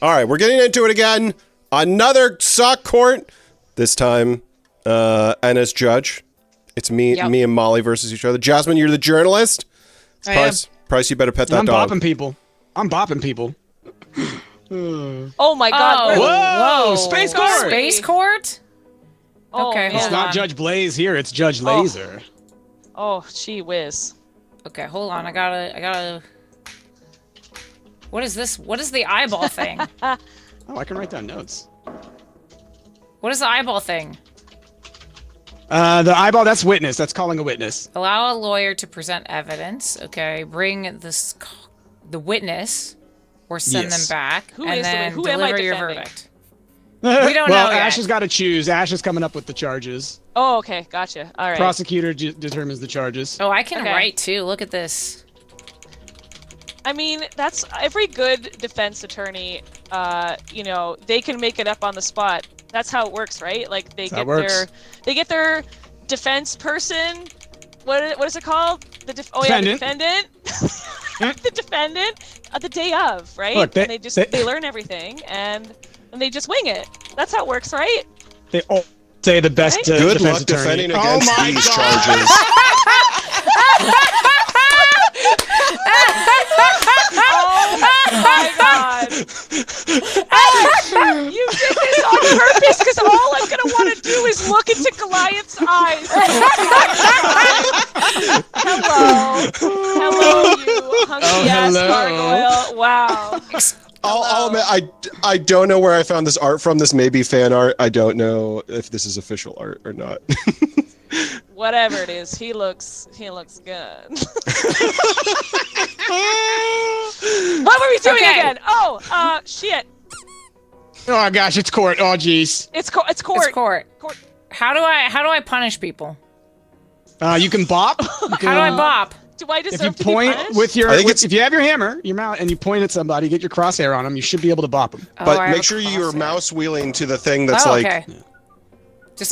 All right, we're getting into it again. Another sock court. This time, and as judge, it's me and Molly versus each other. Jasmine, you're the journalist. Price, you better pet that dog. I'm bopping people. Oh my God! Whoa! Space court. Space court. Okay, it's not Judge Blaze here. It's Judge Laser. Oh, gee whiz. Okay, hold on. I gotta. What is this? What is the eyeball thing? Oh, I can write down notes. What is the eyeball thing? The eyeball, that's witness. That's calling a witness. Allow a lawyer to present evidence. Okay, bring the witness or send them back, and then deliver your verdict. We don't know yet. Ash has got to choose. Ash is coming up with the charges. Oh, okay. Gotcha. All right. Prosecutor determines the charges. Oh, I can write too. Look at this. I mean, that's every good defense attorney. You know, they can make it up on the spot. That's how it works, right? Like they get their defense person. What is it called? The defendant. The defendant the day of, right? Look, and they learn everything and they just wing it. That's how it works, right? They all say the best good defense luck attorney. defending against these charges. Oh my God! Ash, you did this on purpose because all I'm gonna want to do is look into Goliath's eyes. Hello, you hunky ass gargoyle. Wow. I'll admit, I don't know where I found this art from. This may be fan art. I don't know if this is official art or not. Whatever it is, he looks good. What were we doing again? Oh, shit. Oh gosh, it's court. Oh jeez. It's court. It's court. How do I punish people? You can bop. How do I bop? Do I deserve to be punished? If you point with your, if you have your hammer, your mouse, and you point at somebody, get your crosshair on them, you should be able to bop them. But make sure you're mouse wheeling to the thing that's okay.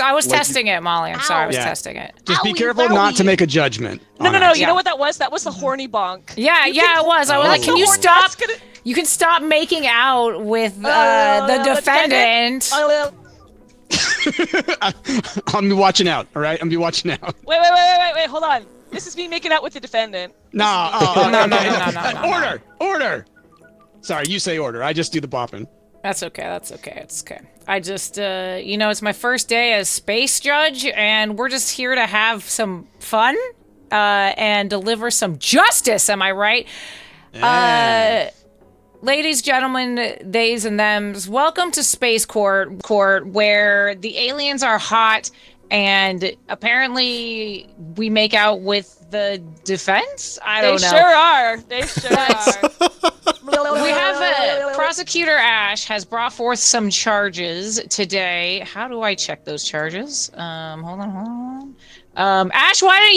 I was testing it, Molly. I'm sorry, I was testing it. Just be careful not to make a judgment. No. You know what that was? That was the horny bonk. Yeah, it was. I was like, can you stop? You can stop making out with the defendant. I'll be watching out. All right, I'll be watching out. Wait. Hold on. This is me making out with the defendant. No. No. Order. Sorry, you say order. I just do the bopping. That's okay. It's okay. I just, it's my first day as space judge, and we're just here to have some fun, and deliver some justice. Am I right? Yeah. Ladies, gentlemen, theys and thems, welcome to Space Court, where the aliens are hot, and apparently we make out with the defense? I don't know. They sure are. We have Prosecutor Ash has brought forth some charges today. How do I check those charges? Hold on. Ash, why don't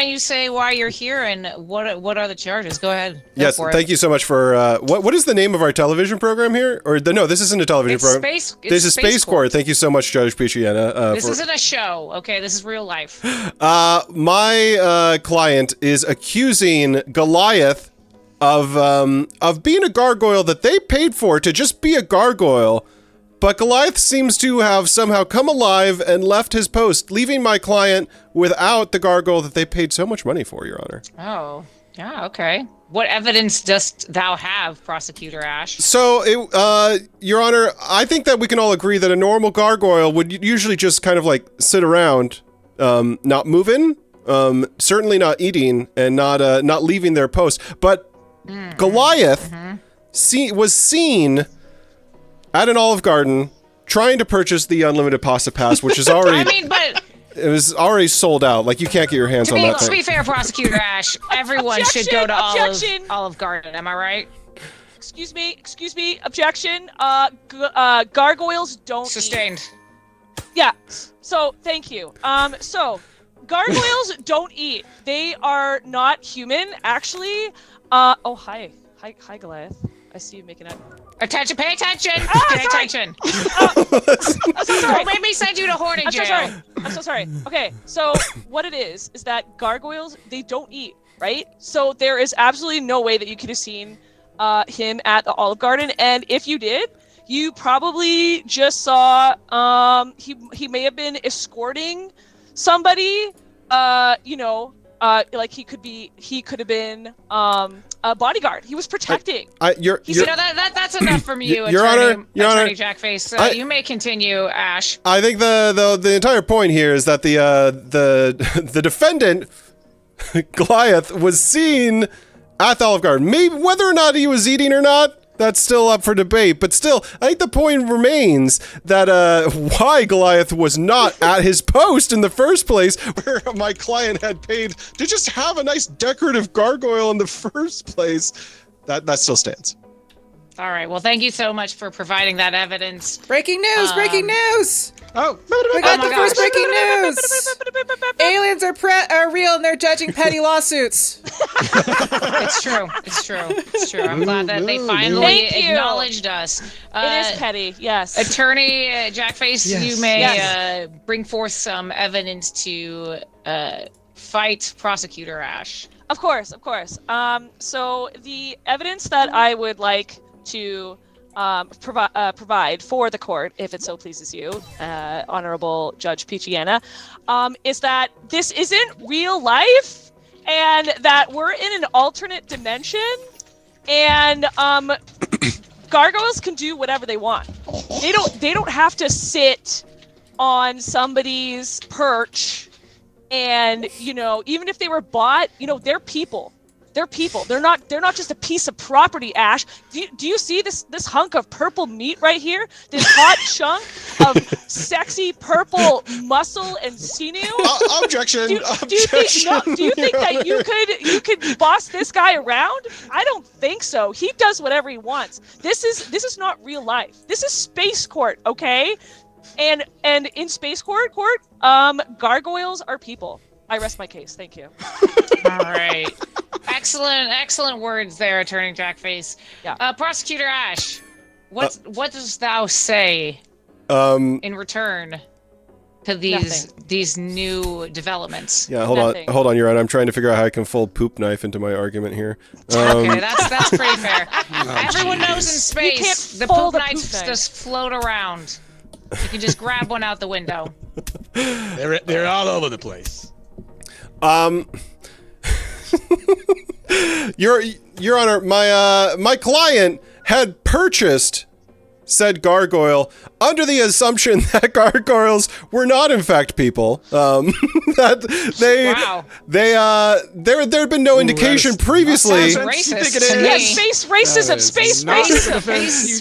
you say why you're here and what are the charges? Go ahead. Yes, thank you so much for what is the name of our television program here? No, this isn't a television program. This is Space Court. Thank you so much, Judge Pichiana. This isn't a show, okay? This is real life. My client is accusing Goliath of being a gargoyle that they paid for to just be a gargoyle. But Goliath seems to have somehow come alive and left his post, leaving my client without the gargoyle that they paid so much money for, Your Honor. Oh, yeah, okay. What evidence dost thou have, Prosecutor Ash? So, Your Honor, I think that we can all agree that a normal gargoyle would usually just kind of like sit around, not moving, certainly not eating, and not leaving their post. But Goliath was seen at an Olive Garden, trying to purchase the unlimited pasta pass, which is already. It was already sold out. Like, you can't get your hands on that thing. To be fair, Prosecutor Ash, everyone should go to Olive Garden. Am I right? Excuse me. Objection. Gargoyles don't Sustained. Eat. Yeah. So thank you. So gargoyles don't eat. They are not human, actually. Hi, Goliath. I see you making up. Attention, pay attention! Pay attention! I'm so sorry. Don't make me send you to hoarding jail. I'm so sorry. Okay, so what it is that gargoyles, they don't eat, right? So there is absolutely no way that you could have seen him at the Olive Garden, and if you did, you probably just saw he may have been escorting somebody. Like he could have been a bodyguard. He was protecting. That's enough from you, Your Attorney Honor, Jackface. You may continue, Ash. I think the entire point here is that the defendant Goliath was seen at the Olive Garden. Maybe whether or not he was eating or not, that's still up for debate. But still, I think the point remains that why Goliath was not at his post in the first place, where my client had paid to just have a nice decorative gargoyle in the first place, that still stands. All right. Well, thank you so much for providing that evidence. Breaking news! Breaking news! Oh, We got the my first gosh. breaking news! Aliens are real and they're judging petty lawsuits. It's true. It's true. It's true. I'm glad that they finally Thank you. acknowledged us. It is petty, yes. Attorney Jackface, Yes. you may Yes. bring forth some evidence to fight Prosecutor Ash. Of course. So the evidence that I would like to provide for the court, if it so pleases you, Honorable Judge Peachiana, is that this isn't real life, and that we're in an alternate dimension, and gargoyles can do whatever they want. They don't have to sit on somebody's perch, and even if they were bought, they're people. They're people. They're not just a piece of property, Ash. Do you see this hunk of purple meat right here? This hot chunk of sexy purple muscle and sinew? Objection. Do you think that you could boss this guy around? I don't think so. He does whatever he wants. This is not real life. This is space court, okay? And in space court, gargoyles are people. I rest my case. Thank you. All right. Excellent words there, Attorney Jackface. Yeah. Prosecutor Ash, what dost thou say in return to these new developments? Yeah, hold on, Your Honor. I'm trying to figure out how I can fold poop knife into my argument here. Okay, that's pretty fair. Everyone knows in space the poop knives just float around. You can just grab one out the window. they're all over the place. Your Honor, my client had purchased said gargoyle under the assumption that gargoyles were not in fact people. That there had been no indication previously. Space racism. Space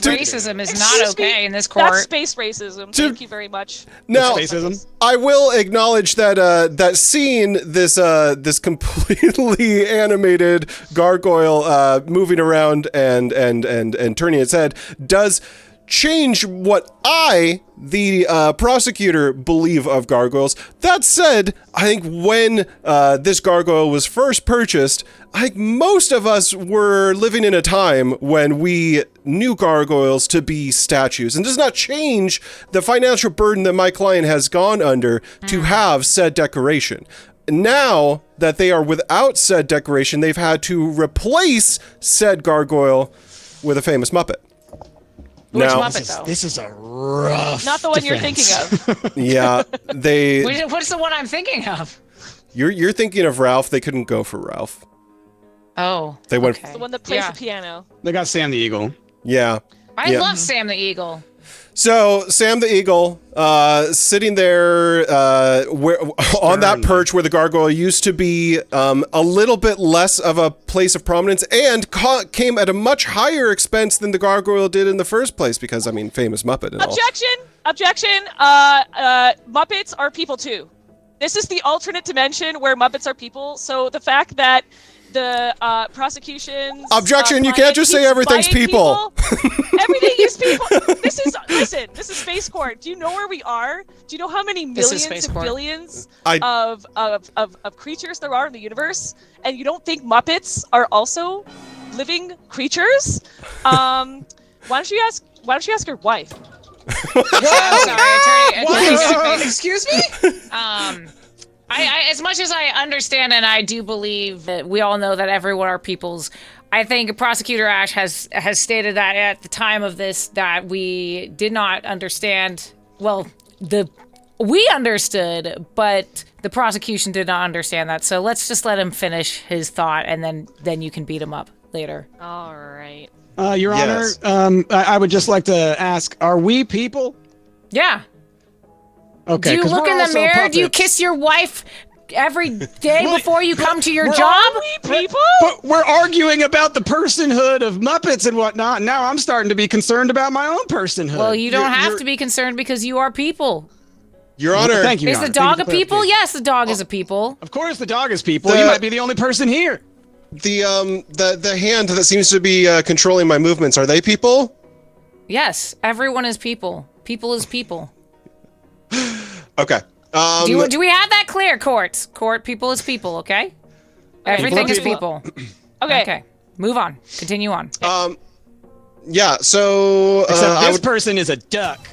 racism is not okay in this court. That's space racism. Thank you very much. Now, Spacism. I will acknowledge that that seeing this completely animated gargoyle moving around and turning its head does change what I, the prosecutor, believe of gargoyles. That said, I think when this gargoyle was first purchased, I think most of us were living in a time when we knew gargoyles to be statues, and does not change the financial burden that my client has gone under to have said decoration. Now that they are without said decoration, they've had to replace said gargoyle with a famous Muppet. Which Now, Muppet, though? This is a rough. Not the one you're thinking of. yeah, they. What's the one I'm thinking of? You're thinking of Ralph. They couldn't go for Ralph. Oh. They went. okay. The one that plays the piano. They got Sam the Eagle. Yeah. I love Sam the Eagle. So Sam the Eagle, sitting there on that perch where the gargoyle used to be, a little bit less of a place of prominence, and came at a much higher expense than the gargoyle did in the first place, because I mean, famous Muppet and all. Objection. Muppets are people too. This is the alternate dimension where Muppets are people. So the fact that the prosecution's Objection! You can't just say everything's people. Everything is people. This is space court. Do you know where we are? Do you know how many millions and billions of creatures there are in the universe? And you don't think Muppets are also living creatures? Why don't you ask your wife? I'm sorry, Attorney. Excuse me? I, as much as I understand and I do believe that we all know that everyone are peoples, I think Prosecutor Ash has stated that at the time of this that we did not understand. Well, we understood, but the prosecution did not understand that. So let's just let him finish his thought, and then you can beat him up later. All right. Your Yes. Honor, I would just like to ask: are we people? Yeah. Okay. Do you 'cause look we're in the also mirror? Do you puppets. kiss your wife every day Well, before you come to your we're- job? People? But we're arguing about the personhood of Muppets and whatnot. And now I'm starting to be concerned about my own personhood. Well, you don't have you're- to be concerned because you are people. Your Honor. Thank you. Is Your the Honor. dog Thank a you for people? clarification. Yes, the dog is a people. Of course, the dog is people. The- You might be the only person here. The hand that seems to be controlling my movements, are they people? Yes, everyone is people. People is people. Okay. Do we have that clear, Court? Court, people is people, okay? Everything is people. Okay. Okay, move on. Continue on. Yeah, so Except I this would person is a duck.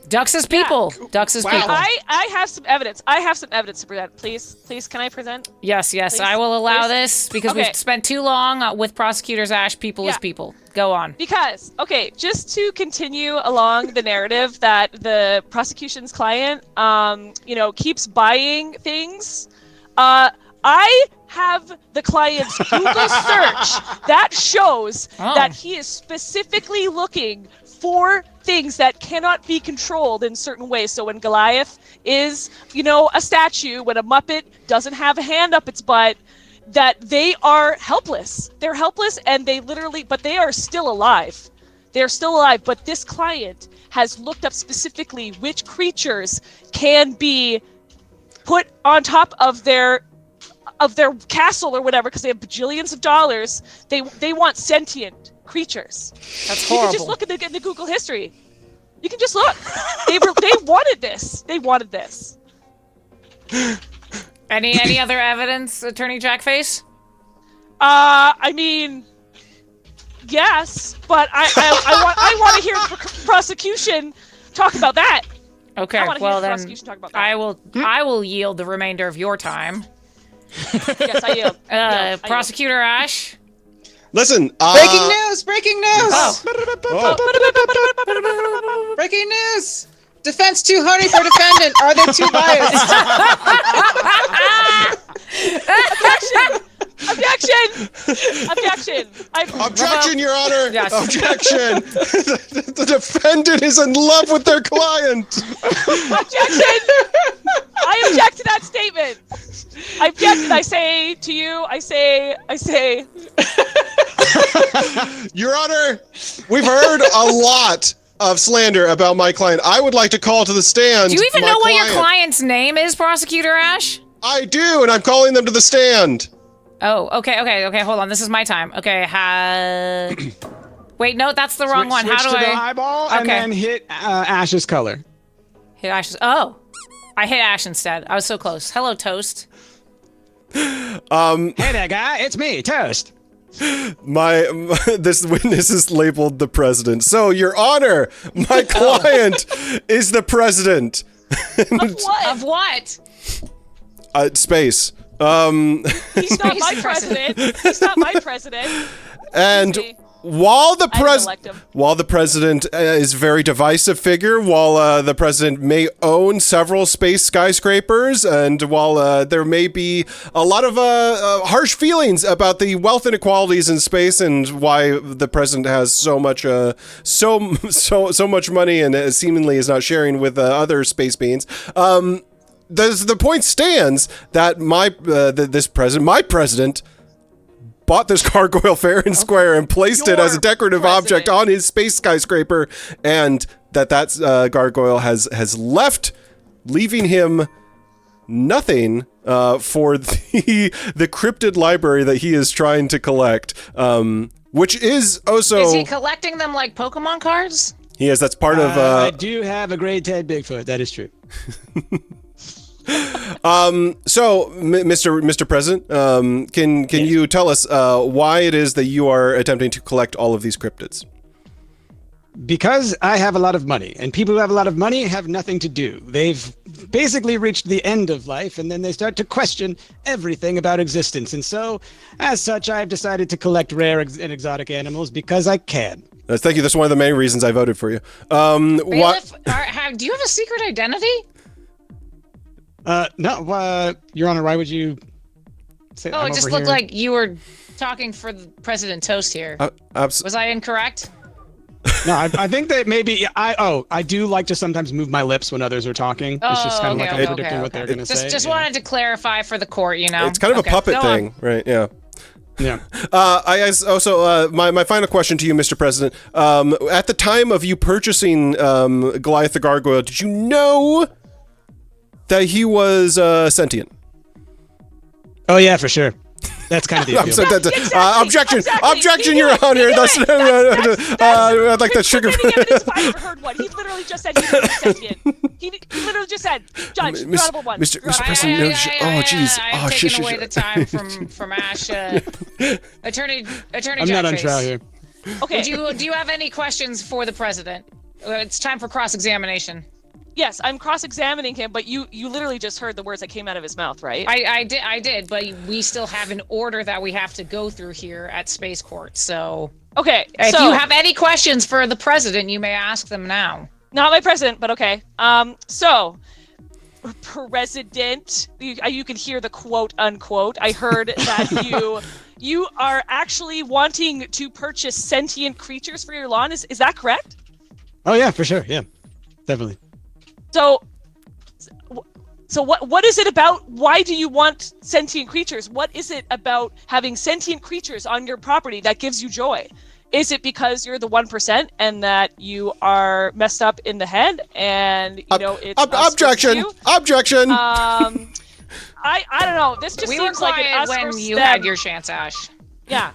Ducks is people. Ducks is people. I have some evidence. I have some evidence to present. Please, can I present? Yes, Please, I will allow please. this because Okay. we've spent too long with prosecutors Ash. People is Yeah. people. Go on. Because, okay, just to continue along the narrative that the prosecution's client, keeps buying things, I have the client's Google search that shows that he is specifically looking for things that cannot be controlled in certain ways. So when Goliath is, a statue, when a Muppet doesn't have a hand up its butt, that they are helpless. They're helpless and but they are still alive. They're still alive, but this client has looked up specifically which creatures can be put on top of their castle or whatever, because they have bajillions of dollars. They want sentient creatures. That's You horrible. can just look in the Google history. You can just look. They wanted this. They wanted this. Any other evidence, Attorney Jackface? I mean, yes, but I want to hear the prosecution talk about that. Okay, I want to hear well the then prosecution talk about that. I will yield the remainder of your time. Yes, I yield. I yield. Prosecutor Ash. listen. Breaking news! Breaking news! Oh, Breaking news! Defense too horny for defendant. Are they too biased? Objection! objection, Your Honor. Yes. Objection. The defendant is in love with their client. Objection! I object to that statement. I object, and I say to you, I say. Your Honor, we've heard a lot of slander about my client. I would like to call to the stand. Do you even my know what your client. client's name is, Prosecutor Ash? I do, and I'm calling them to the stand. Oh, okay, hold on. This is my time. Okay, wait, no, that's the wrong one. Switch How do to the I eyeball and Okay. then hit Ash's color. hit Ash's? Oh, I hit Ash instead. I was so close. Hello, Toast. Hey there, guy. It's me, Toast. This witness is labeled the president. So, Your Honor, my client is the president. Of what? Space. He's not my president. He's not my president. And me. while the didn't elect him. president is a very divisive figure, while the president may own several space skyscrapers, and while there may be a lot of harsh feelings about the wealth inequalities in space and why the president has so much much money and seemingly is not sharing with other space beings, the point stands that my president bought this gargoyle fair and square and placed it as a decorative object on his space skyscraper, and that gargoyle has leaving him nothing for the cryptid library that he is trying to collect, which is also... Is he collecting them like Pokemon cards? He is. That's part of... I do have a grade 10 Bigfoot. That is true. So, Mr. President, can you tell us why it is that you are attempting to collect all of these cryptids? Because I have a lot of money, and people who have a lot of money have nothing to do. They've they've basically reached the end of life, and then they start to question everything about existence. And so, as such, I've decided to collect rare and exotic animals because I can. Thank you. That's one of the main reasons I voted for you. Bailiff, do you have a secret identity? No, Your Honor, why would you say Oh, it just looked like you were talking for President Toast here. Was I incorrect? No, I think that maybe I do like to sometimes move my lips when others are talking. It's just kind of like I'm predicting what they're going to say. Just wanted to clarify for the court, you know. It's kind of a puppet thing, right? Yeah. Yeah. My final question to you, Mr. President. At the time of you purchasing Goliath the Gargoyle, did you know that he was sentient? Oh yeah, for sure. That's kind of the appeal. Objection, Your Honor. That's I'd like that sugar. I never heard one. He literally just said he was sentient. He literally just said, Judge, honorable one. Mr. President, oh jeez. I'm taking away the time from Ash. Attorney I'm not on trial here. Okay. Do you have any questions for the president? It's time for cross-examination. Yes, I'm cross-examining him, but you literally just heard the words that came out of his mouth, right? I did, but we still have an order that we have to go through here at Space Court, so... Okay, if you have any questions for the president, you may ask them now. Not my president, but okay. So, President, you can hear the quote-unquote. I heard that you are actually wanting to purchase sentient creatures for your lawn. Is that correct? Oh yeah, for sure, yeah. Definitely. So what is it about? Why do you want sentient creatures? What is it about having sentient creatures on your property that gives you joy? Is it because you're the 1% and that you are messed up in the head and it's objection? Objection. I don't know. This just seems like an us when versus you them. had your chance, Ash. Yeah.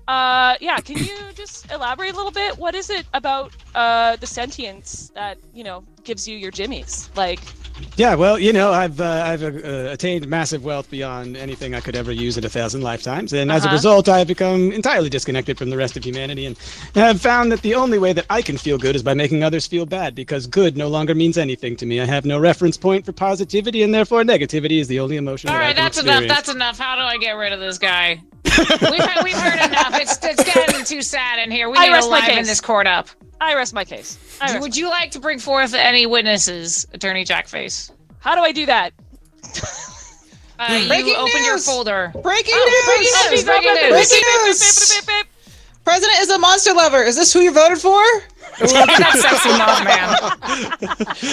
Yeah, can you just elaborate a little bit? What is it about the sentience that, gives you your jimmies? Like, yeah, well, I've attained massive wealth beyond anything I could ever use in 1,000 lifetimes, and as a result, I have become entirely disconnected from the rest of humanity, and have found that the only way that I can feel good is by making others feel bad, because good no longer means anything to me. I have no reference point for positivity, and therefore negativity is the only emotion. All right, that's enough. That's enough. How do I get rid of this guy? We've heard enough. It's getting too sad in here. We need to liven this court up. I rest my case. Would you like to bring forth any witnesses, Attorney Jackface? How do I do that? You open your folder. Breaking news! President is a monster lover. Is this who you voted for? That's sexy moth man.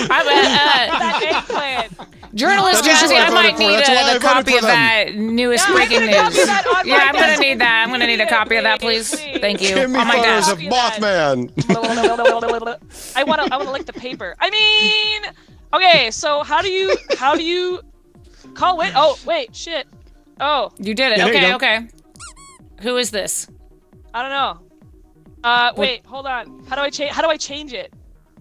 That eggplant. Journalist Jazzy, I might need a copy of that newest breaking news. Yeah, I'm gonna need that. I'm gonna need a copy of that, please. Thank you. Give me photos of Mothman. I wanna lick the paper. I mean, okay, so how do you call it? Oh, wait, shit. Oh. You did it. Yeah, okay. Who is this? I don't know. Wait, hold on. How do I change it?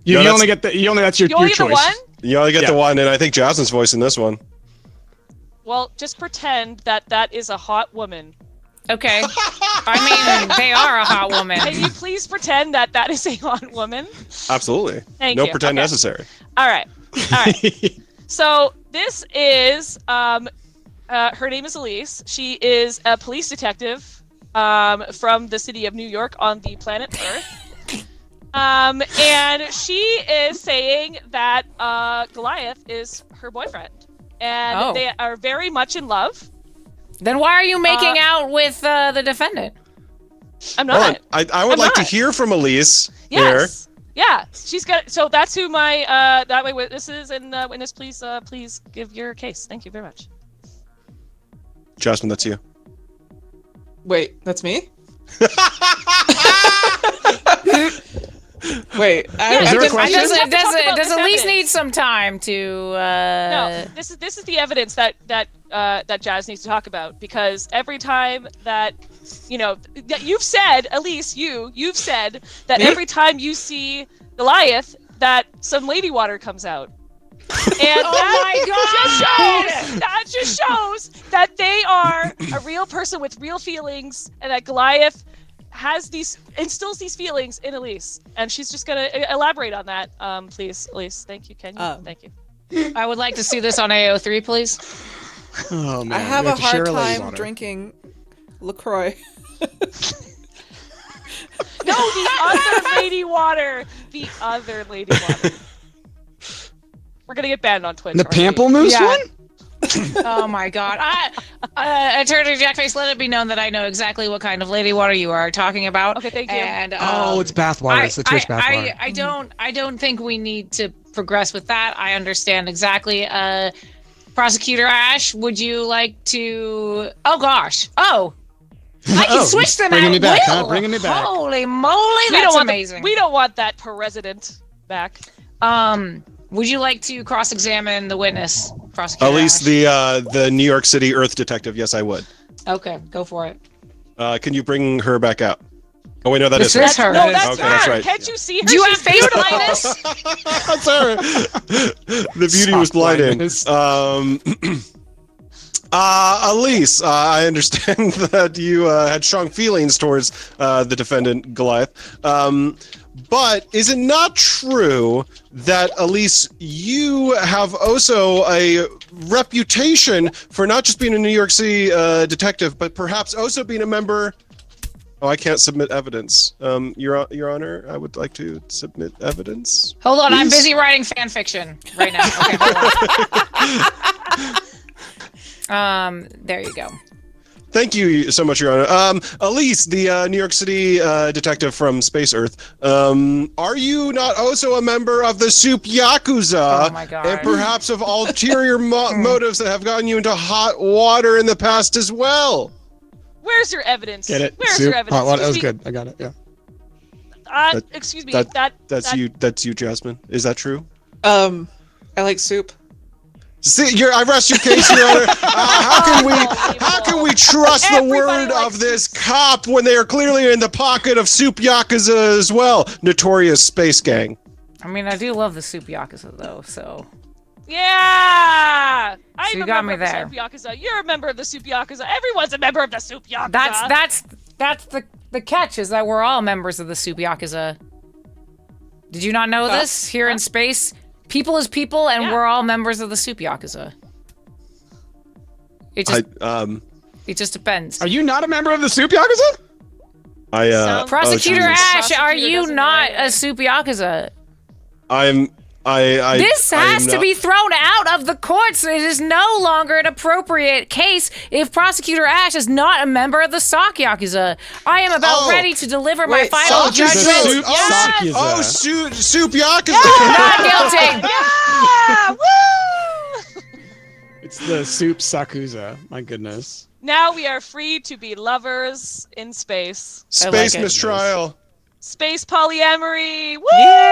You only get that's your You only get choice. the one? You only get the one, and I think Jasmine's voice in this one. Well, just pretend that is a hot woman. Okay. I mean, they are a hot woman. Can you please pretend that is a hot woman? Absolutely. Thank you. No pretend necessary. All right. So this is her name is Elise. She is a police detective from the city of New York on the planet Earth. And she is saying that Goliath is her boyfriend, and they are very much in love. Then why are you making out with the defendant? I'm not. I would like to hear from Elise. Yes. Here. Yeah, she's got. So that's who my that way witness is, and witness, please give your case. Thank you very much. Jasmine, that's you. Wait, that's me? Wait, does Elise need some time to? No, this is the evidence that Jazz needs to talk about, because every time that that you've said, Elise, you've said that every time you see Goliath, that some lady water comes out. And that just shows that they are a real person with real feelings, and that Goliath instills these feelings in Elise, and she's just gonna elaborate on that. Please, Elise. Thank you. Can you? Thank you. I would like to see this on AO3, please. Oh man, I have we a to share hard lady time water. drinking LaCroix. No, the other lady water. The other lady water. We're gonna get banned on Twitch. The aren't we? pamplemousse Yeah. one? Oh my god. Attorney Jackface, let it be known that I know exactly what kind of lady water you are talking about. Okay, thank you. And, Oh, it's bathwater. It's the Twitch bathwater. I don't think we need to progress with that. I understand exactly. Prosecutor Ash, would you like to... Oh gosh. Oh! I can switch them bringing out. me back, Will. huh? Bringing me back. Holy moly, that's amazing. We don't want that president back. Would you like to cross-examine the witness, Prosecutor At least Ash? the New York City Earth detective. Yes, I would. Okay, go for it. Can you bring her back out? Oh wait, no, that This is her. is her. No, that's Okay, her. that's right. Can't you see her? Do you have She's face beautiful. blindness? That's her. The beauty Soft was blinding. blindness. Elise, I understand that you had strong feelings towards the defendant Goliath. But is it not true that, Elise, you have also a reputation for not just being a New York City detective, but perhaps also being a member... Oh, I can't submit evidence. Your Honor, I would like to submit evidence. Hold on, I'm Please? busy writing fan fiction right now. Okay, hold on. There you go. Thank you so much, Your Honor. Elise, the New York City detective from Space Earth, are you not also a member of the Soup Yakuza? Oh my God. And perhaps of ulterior motives that have gotten you into hot water in the past as well? Where's your evidence? Get it? Where's Soup. your evidence? Hot water. That was Excuse good. I got it. Yeah. me- excuse me. That's you. That's you, Jasmine. Is that true? I like soup. See, I rest your case, Your Honor. How can we trust the Everybody word likes of this cop when they are clearly in the pocket of Soup Yakuza as well? Notorious space gang. I mean, I do love the Soup Yakuza, though, so... Yeah! I'm So you a got member me of there. the Soup Yakuza. You're a member of the Soup Yakuza. Everyone's a member of the Soup Yakuza. That's the catch, is that we're all members of the Soup Yakuza. Did you not know this? Here in space, people is people, and we're all members of the Soup Yakuza. It just depends. Are you not a member of the Soup Yakuza? Prosecutor Jesus. Ash, Prosecutor are you doesn't not know a Soup Yakuza? This I am has to not- be thrown out of the courts. It is no longer an appropriate case if Prosecutor Ash is not a member of the Sock Yakuza. I am about ready to deliver my Wait, final Sock is the judgment. Soup Yakuza. Oh, Soup Yakuza. Not guilty. Yeah! Woo! It's the Soup Sakuza. My goodness. Now we are free to be lovers in space. Space it. mistrial. Space polyamory. Woo! Yeah.